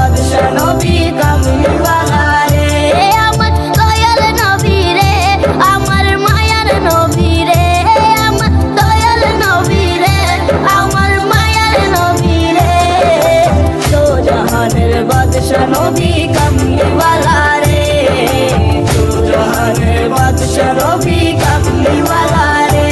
বাদশা নবী কামলিওয়ালা রে। আমার দয়াল নবী রে, আমার মায়ার নবী রে, আমার দয়াল নবী রে, আমার মায়ার নবী রে। দো জাহানের বাদশা নবী কামলিওয়ালা রে, দো জাহানের বাদশা নবী কামলিওয়ালা রে।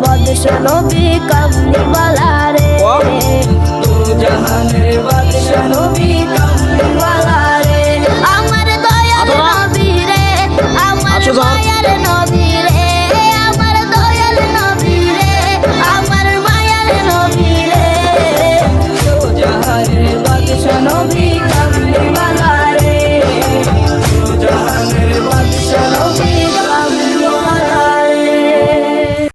বাদশা নবী কামলিওয়ালা রে, দো জাহানের বাদশা নবী কামলিওয়ালা রে। আমার দয়াল নবী রে, আমার মায়ার নবী